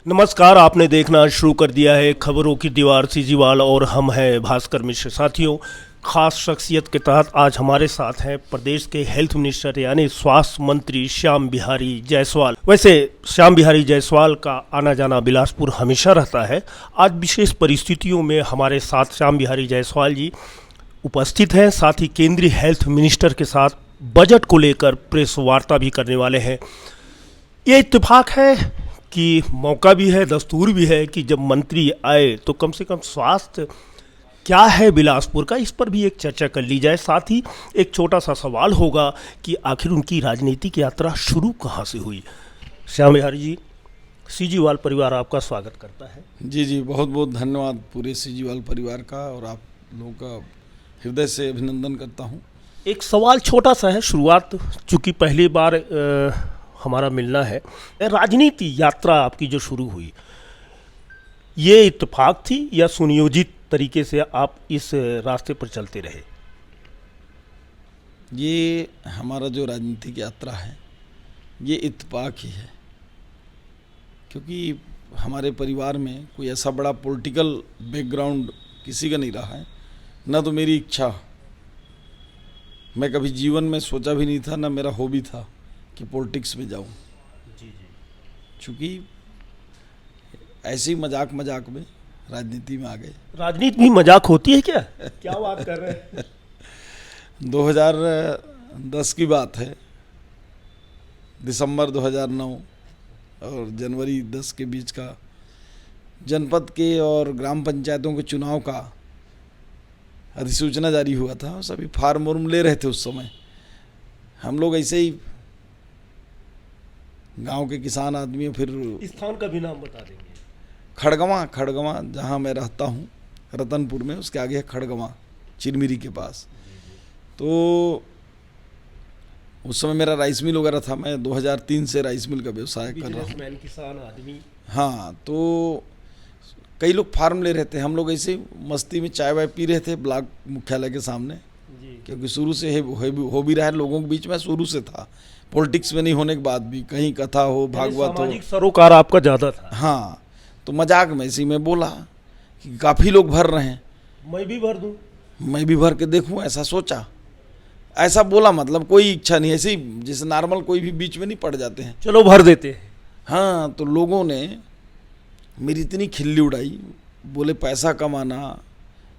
नमस्कार, आपने देखना शुरू कर दिया है खबरों की दीवार सीजीवाल और हम हैं भास्कर मिश्र। साथियों, खास शख्सियत के तहत आज हमारे साथ हैं प्रदेश के हेल्थ मिनिस्टर यानी स्वास्थ्य मंत्री श्याम बिहारी जायसवाल। वैसे श्याम बिहारी जायसवाल का आना जाना बिलासपुर हमेशा रहता है। आज विशेष परिस्थितियों में हमारे साथ श्याम बिहारी जायसवाल जी उपस्थित हैं। साथ ही केंद्रीय हेल्थ मिनिस्टर के साथ बजट को लेकर प्रेस वार्ता भी करने वाले हैं। ये इत्तेफाक है कि मौका भी है, दस्तूर भी है कि जब मंत्री आए तो कम से कम स्वास्थ्य क्या है बिलासपुर का, इस पर भी एक चर्चा कर ली जाए। साथ ही एक छोटा सा सवाल होगा कि आखिर उनकी राजनीतिक यात्रा शुरू कहाँ से हुई। श्याम बिहारी जी, सीजीवाल परिवार आपका स्वागत करता है। जी, बहुत बहुत धन्यवाद पूरे सीजीवाल परिवार का, और आप लोगों का हृदय से अभिनंदन करता हूँ। एक सवाल छोटा सा है, शुरुआत चूँकि पहली बार हमारा मिलना है। राजनीति यात्रा आपकी जो शुरू हुई, ये इत्तेफाक थी या सुनियोजित तरीके से आप इस रास्ते पर चलते रहे? ये हमारा जो राजनीतिक यात्रा है ये इत्तेफाक ही है, क्योंकि हमारे परिवार में कोई ऐसा बड़ा पॉलिटिकल बैकग्राउंड किसी का नहीं रहा है। ना तो मेरी इच्छा, मैं कभी जीवन में सोचा भी नहीं था, ना मेरा हॉबी था कि पॉलिटिक्स में जाऊं। चूँकि ऐसे ही मजाक में राजनीति में आ गए। राजनीति भी मजाक होती है क्या? क्या बात कर रहे हैं? 2010 की बात है, दिसंबर 2009 और जनवरी 10 के बीच का जनपद के और ग्राम पंचायतों के चुनाव का अधिसूचना जारी हुआ था। सभी फार्म वार्म ले रहे थे उस समय। हम लोग ऐसे ही गांव के किसान आदमी। फिर स्थान का भी नाम बता देंगे? खड़गवां जहां मैं रहता हूं, रतनपुर में, उसके आगे है खड़गवां, चिरमिरी के पास। तो उस समय मेरा राइस मिल वगैरह था। मैं 2003 से राइस मिल का व्यवसाय कर रहा हूँ। किसान आदमी। हाँ, तो कई लोग फार्म ले रहे थे। हम लोग ऐसे मस्ती में चाय वाय पी रहे थे ब्लॉक मुख्यालय के सामने, क्योंकि शुरू से हो भी रहा है लोगों के बीच में, शुरू से था। पॉलिटिक्स में नहीं होने के बाद भी कहीं कथा हो, भागवत हो, सामाजिक सरोकार आपका ज़्यादा था। हाँ, तो मजाक में इसी में बोला कि काफ़ी लोग भर रहे हैं, मैं भी भर दूं, मैं भी भर के देखूं, ऐसा सोचा। ऐसा बोला, मतलब कोई इच्छा नहीं, ऐसे ही जैसे नॉर्मल कोई भी बीच में नहीं पड़ जाते हैं, चलो भर देते हैं। हाँ, तो लोगों ने मेरी इतनी खिल्ली उड़ाई, बोले पैसा कमाना,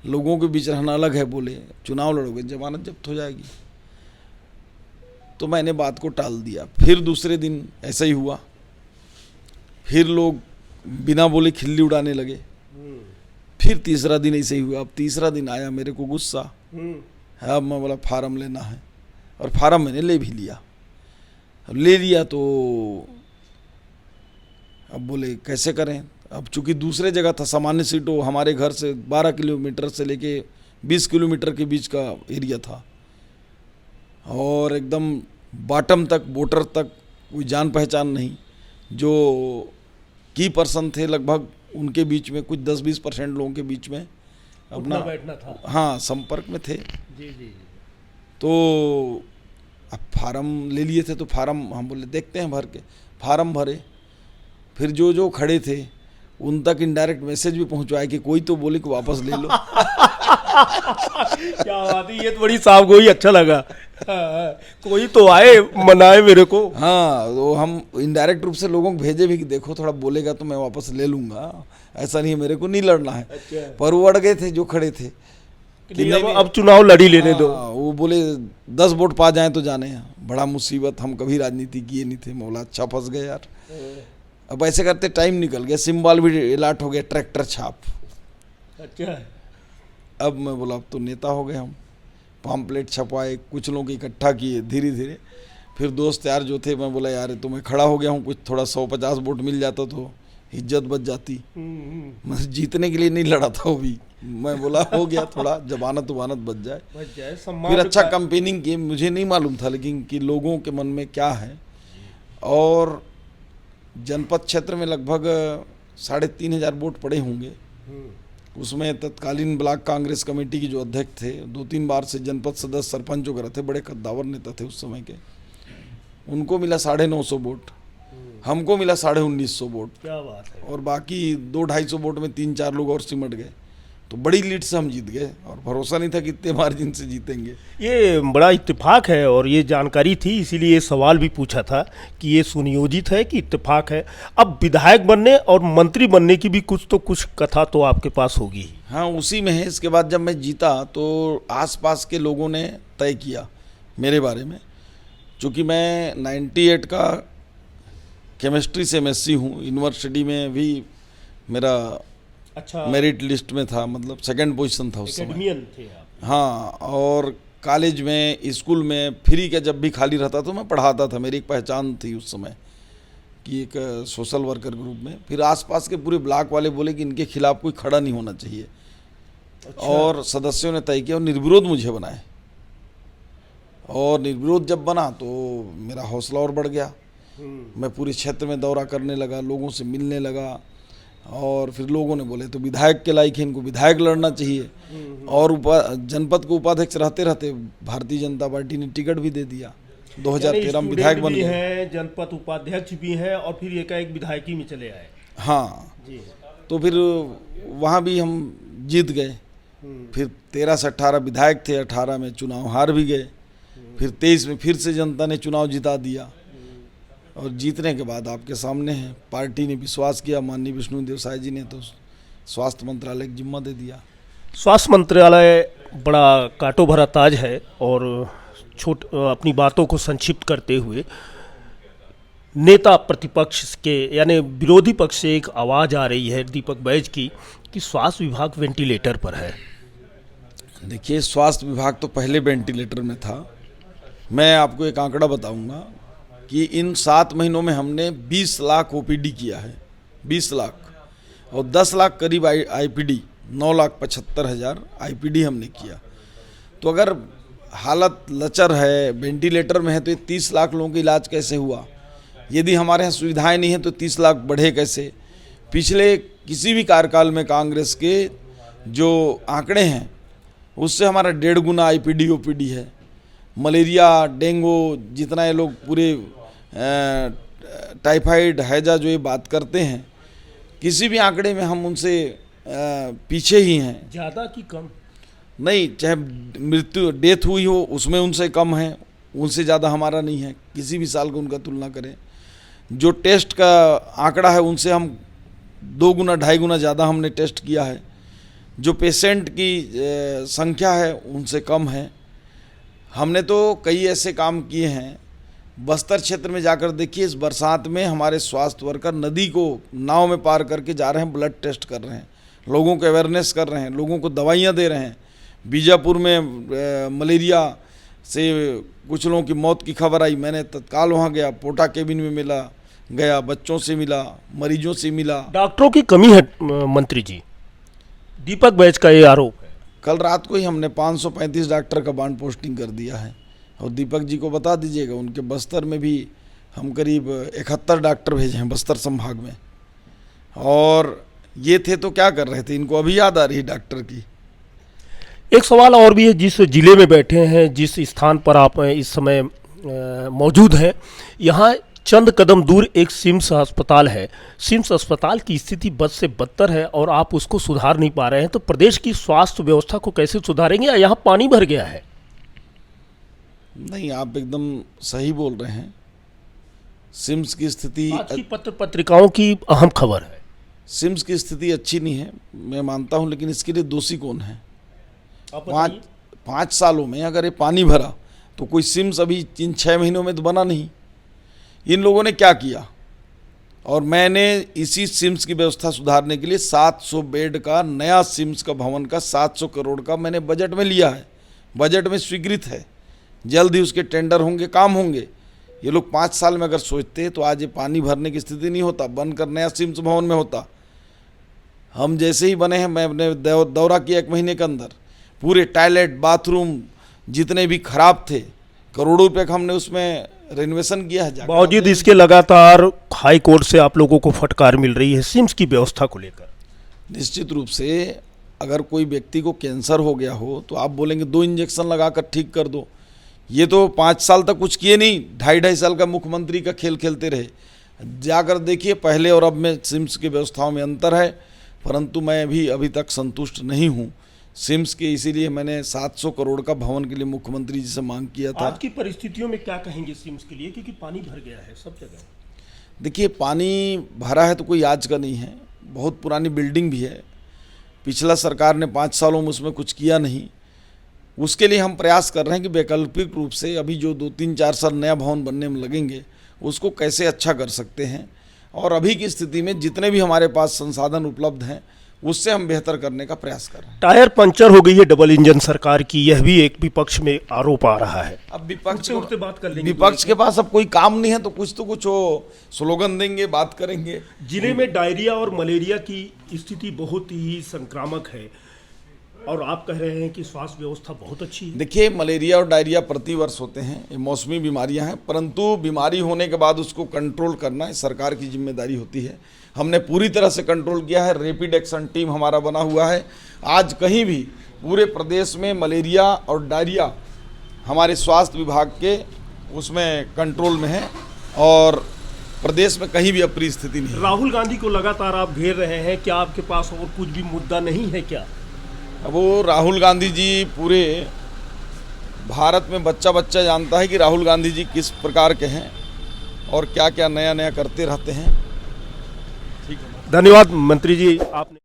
लोगों के बीच रहना अलग है, बोले चुनाव लड़ोगे जमानत जब्त हो जाएगी। तो मैंने बात को टाल दिया। फिर दूसरे दिन ऐसा ही हुआ, फिर लोग बिना बोले खिल्ली उड़ाने लगे। फिर तीसरा दिन ऐसे ही हुआ। अब तीसरा दिन आया, मेरे को गुस्सा। अब मैं बोला फार्म लेना है, और फार्म मैंने ले भी लिया। अब ले लिया तो अब बोले कैसे करें। अब चूंकि दूसरे जगह था, सामान्य सीटों, हमारे घर से 12 किलोमीटर से लेके 20 किलोमीटर के बीच का एरिया था, और एकदम बॉटम तक, वोटर तक कोई जान पहचान नहीं। जो की पर्सन थे लगभग उनके बीच में कुछ 10-20% लोगों के बीच में अपना बैठना था। हाँ, संपर्क में थे। जी। तो अब फार्म ले लिए थे, तो फार्म हम बोले देखते हैं भर के। फार्म भरे, फिर जो खड़े थे उन तक इनडायरेक्ट मैसेज भी पहुंचवाए कि कोई तो बोले कि वापस ले लो। क्या बात है, ये तो बड़ी साफ गोई, अच्छा लगा। कोई तो आए, मनाए मेरे को। हाँ, तो हम इनडायरेक्ट रूप से लोगों को भेजे भी कि देखो थोड़ा बोलेगा तो मैं वापस ले लूंगा, ऐसा नहीं है, मेरे को नहीं लड़ना है। अच्छा। पर वो अड़ गए थे जो खड़े थे कि नहीं, अब चुनाव लड़ी लेने दो। वो बोले 10 वोट पा जाएं तो जाने। बड़ा मुसीबत, हम कभी राजनीति किए नहीं थे। मौला अच्छा फंस गए यार। अब ऐसे करते टाइम निकल गया, सिंबल भी अलाट हो गया, ट्रैक्टर छाप। अच्छा। अब मैं बोला अब तो नेता हो गए हम। पम्पलेट छपवाए, कुछ लोग इकट्ठा किए धीरे धीरे। फिर दोस्त यार जो थे, मैं बोला यार तो मैं खड़ा हो गया हूँ, कुछ थोड़ा 150 वोट मिल जाता तो इज्जत बच जाती। मैं जीतने के लिए नहीं लड़ा था वो भी, मैं बोला हो गया थोड़ा जमानत बच जाए। फिर अच्छा कैंपेनिंग की। मुझे नहीं मालूम था लेकिन कि लोगों के मन में क्या है। और जनपद क्षेत्र में लगभग 3500 वोट पड़े होंगे। उसमें तत्कालीन ब्लॉक कांग्रेस कमेटी की जो अध्यक्ष थे, 2-3 बार से जनपद सदस्य सरपंच वगैरह थे, बड़े कद्दावर नेता थे उस समय के, उनको मिला 950 वोट। हमको मिला 1950 वोट, क्या बात है। और बाकी 200-250 वोट में 3-4 लोग और सिमट गए, तो बड़ी लीड से हम जीत गए, और भरोसा नहीं था कि इतने मार्जिन से जीतेंगे। ये बड़ा इत्तेफाक है और ये जानकारी थी, इसीलिए ये सवाल भी पूछा था कि ये सुनियोजित है कि इत्तेफाक है। अब विधायक बनने और मंत्री बनने की भी कुछ कथा तो आपके पास होगी ही। हाँ, उसी में है। इसके बाद जब मैं जीता तो आसपास के लोगों ने तय किया मेरे बारे में, चूँकि मैं 98 का केमिस्ट्री से एमएससी हूँ, यूनिवर्सिटी में भी मेरा अच्छा, मेरिट लिस्ट में था, मतलब सेकंड पोजीशन था उस समय। एकेडमियन थे आप। हाँ, और कॉलेज में, स्कूल में फ्री का जब भी खाली रहता तो मैं पढ़ाता था। मेरी एक पहचान थी उस समय कि एक सोशल वर्कर ग्रुप में। फिर आसपास के पूरे ब्लॉक वाले बोले कि इनके खिलाफ कोई खड़ा नहीं होना चाहिए। अच्छा। और सदस्यों ने तय किया और निर्विरोध मुझे बनाए, और निर्विरोध जब बना तो मेरा हौसला और बढ़ गया। मैं पूरे क्षेत्र में दौरा करने लगा, लोगों से मिलने लगा, और फिर लोगों ने बोले तो विधायक के लायक है, इनको विधायक लड़ना चाहिए। और जनपद को उपाध्यक्ष रहते रहते भारतीय जनता पार्टी ने टिकट भी दे दिया। 2013 में विधायक बन गए हैं, जनपद उपाध्यक्ष भी हैं, और फिर एकाएक विधायकी में चले आए। हाँ, जी। तो फिर वहाँ भी हम जीत गए। फिर 13 से 18 विधायक थे, 18 में चुनाव हार भी गए। फिर 23 में फिर से जनता ने चुनाव जिता दिया, और जीतने के बाद आपके सामने है, पार्टी ने विश्वास किया, माननीय विष्णुदेव साय जी ने तो स्वास्थ्य मंत्रालय का जिम्मा दे दिया। स्वास्थ्य मंत्रालय बड़ा कांटो भरा ताज है, और अपनी बातों को संक्षिप्त करते हुए, नेता प्रतिपक्ष के यानी विरोधी पक्ष से एक आवाज़ आ रही है दीपक बैज की कि स्वास्थ्य विभाग वेंटिलेटर पर है। देखिए, स्वास्थ्य विभाग तो पहले वेंटिलेटर में था। मैं आपको एक आंकड़ा बताऊंगा कि इन 7 महीनों में हमने 20 लाख ओपीडी किया है, 20 लाख, और 10 लाख करीब आईपीडी, 9,75,000 आईपीडी हमने किया। तो अगर हालत लचर है, वेंटिलेटर में है, तो ये 30 लाख लोगों का इलाज कैसे हुआ? यदि हमारे यहाँ सुविधाएं नहीं हैं तो 30 लाख बढ़े कैसे? पिछले किसी भी कार्यकाल में कांग्रेस के जो आंकड़े हैं उससे हमारा 1.5 गुना आईपीडी ओपीडी है। मलेरिया, डेंगू, जितना ये लोग पूरे टाइफाइड, हैजा जो ये बात करते हैं, किसी भी आंकड़े में हम उनसे पीछे ही हैं। ज़्यादा कि कम? नहीं, चाहे मृत्यु डेथ हुई हो उसमें उनसे कम है, उनसे ज़्यादा हमारा नहीं है। किसी भी साल को उनका तुलना करें, जो टेस्ट का आंकड़ा है उनसे हम 2 गुना 2.5 गुना ज़्यादा हमने टेस्ट किया है। जो पेशेंट की संख्या है उनसे कम है। हमने तो कई ऐसे काम किए हैं। बस्तर क्षेत्र में जाकर देखिए, इस बरसात में हमारे स्वास्थ्य वर्कर नदी को नाव में पार करके जा रहे हैं, ब्लड टेस्ट कर रहे हैं, लोगों को अवेयरनेस कर रहे हैं, लोगों को दवाइयाँ दे रहे हैं। बीजापुर में मलेरिया से कुछ लोगों की मौत की खबर आई, मैंने तत्काल वहाँ गया, पोटा केबिन में मिला, गया, बच्चों से मिला, मरीजों से मिला। डॉक्टरों की कमी है मंत्री जी, दीपक बैज का ये आरोप है। कल रात को ही हमने 535 डॉक्टर का बांड पोस्टिंग कर दिया है, और दीपक जी को बता दीजिएगा उनके बस्तर में भी हम करीब 71 डॉक्टर भेजे हैं बस्तर संभाग में। और ये थे तो क्या कर रहे थे, इनको अभी याद आ रही डॉक्टर की। एक सवाल और भी है, जिस जिले में बैठे हैं, जिस स्थान पर आप इस समय मौजूद हैं, यहाँ चंद कदम दूर एक सिम्स अस्पताल है। सिम्स अस्पताल की स्थिति बद से बदतर है और आप उसको सुधार नहीं पा रहे हैं, तो प्रदेश की स्वास्थ्य व्यवस्था को कैसे सुधारेंगे? या यहाँ पानी भर गया है? नहीं, आप एकदम सही बोल रहे हैं। सिम्स की स्थिति आज की पत्र पत्रिकाओं की अहम खबर है। सिम्स की स्थिति अच्छी नहीं है, मैं मानता हूं, लेकिन इसके लिए दोषी कौन है? 5 सालों में अगर ये पानी भरा तो कोई सिम्स अभी 6 महीनों में तो बना नहीं। इन लोगों ने क्या किया? और मैंने इसी सिम्स की व्यवस्था सुधारने के लिए 700 बेड का नया सिम्स का भवन का 700 करोड़ का मैंने बजट में लिया है, बजट में स्वीकृत है। जल्द ही उसके टेंडर होंगे, काम होंगे। ये लोग 5 साल में अगर सोचते तो आज ये पानी भरने की स्थिति नहीं होता, बनकर नया सिम्स भवन में होता। हम जैसे ही बने हैं, मैं अपने दौरा किया 1 महीने के अंदर, पूरे टॉयलेट, बाथरूम जितने भी खराब थे, करोड़ों रुपये का हमने उसमें रेनोवेशन किया है। बावजूद इसके लगातार हाई कोर्ट से आप लोगों को फटकार मिल रही है सिम्स की व्यवस्था को लेकर। निश्चित रूप से अगर कोई व्यक्ति को कैंसर हो गया हो तो आप बोलेंगे 2 इंजेक्शन लगाकर ठीक कर दो। ये तो 5 साल तक कुछ किए नहीं, 2.5 साल का मुख्यमंत्री का खेल खेलते रहे। जाकर देखिए, पहले और अब में सिम्स की व्यवस्थाओं में अंतर है, परंतु मैं भी अभी तक संतुष्ट नहीं हूँ सिम्स के। इसीलिए मैंने 700 करोड़ का भवन के लिए मुख्यमंत्री जी से मांग किया था। आज की परिस्थितियों में क्या कहेंगे सिम्स के लिए, क्योंकि पानी भर गया है सब जगह? देखिए, पानी भरा है तो कोई आज का नहीं है, बहुत पुरानी बिल्डिंग भी है। पिछला सरकार ने 5 सालों में उसमें कुछ किया नहीं। उसके लिए हम प्रयास कर रहे हैं कि वैकल्पिक रूप से अभी जो 2-3-4 साल नया भवन बनने में लगेंगे उसको कैसे अच्छा कर सकते हैं, और अभी की स्थिति में जितने भी हमारे पास संसाधन उपलब्ध हैं उससे हम बेहतर करने का प्रयास कर रहे हैं। टायर पंचर हो गई है डबल इंजन सरकार की, यह भी एक विपक्ष में आरोप आ रहा है। अब विपक्ष उठते बात कर लेंगे। विपक्ष के पास अब कोई काम नहीं है तो कुछ वो स्लोगन देंगे, बात करेंगे। जिले में डायरिया और मलेरिया की स्थिति बहुत ही संक्रामक है और आप कह रहे हैं कि स्वास्थ्य व्यवस्था बहुत अच्छी है। देखिए, मलेरिया और डायरिया प्रतिवर्ष होते हैं, ये मौसमी बीमारियां हैं, परंतु बीमारी होने के बाद उसको कंट्रोल करना सरकार की जिम्मेदारी होती है। हमने पूरी तरह से कंट्रोल किया है, रैपिड एक्शन टीम हमारा बना हुआ है। आज कहीं भी पूरे प्रदेश में मलेरिया और डायरिया हमारे स्वास्थ्य विभाग के उसमें कंट्रोल में है और प्रदेश में कहीं भी अप्रिय स्थिति नहीं है। राहुल गांधी को लगातार आप घेर रहे हैं, क्या आपके पास और कुछ भी मुद्दा नहीं है क्या? अब वो राहुल गांधी जी, पूरे भारत में बच्चा बच्चा जानता है कि राहुल गांधी जी किस प्रकार के हैं और क्या क्या नया नया करते रहते हैं। धन्यवाद मंत्री जी, आपने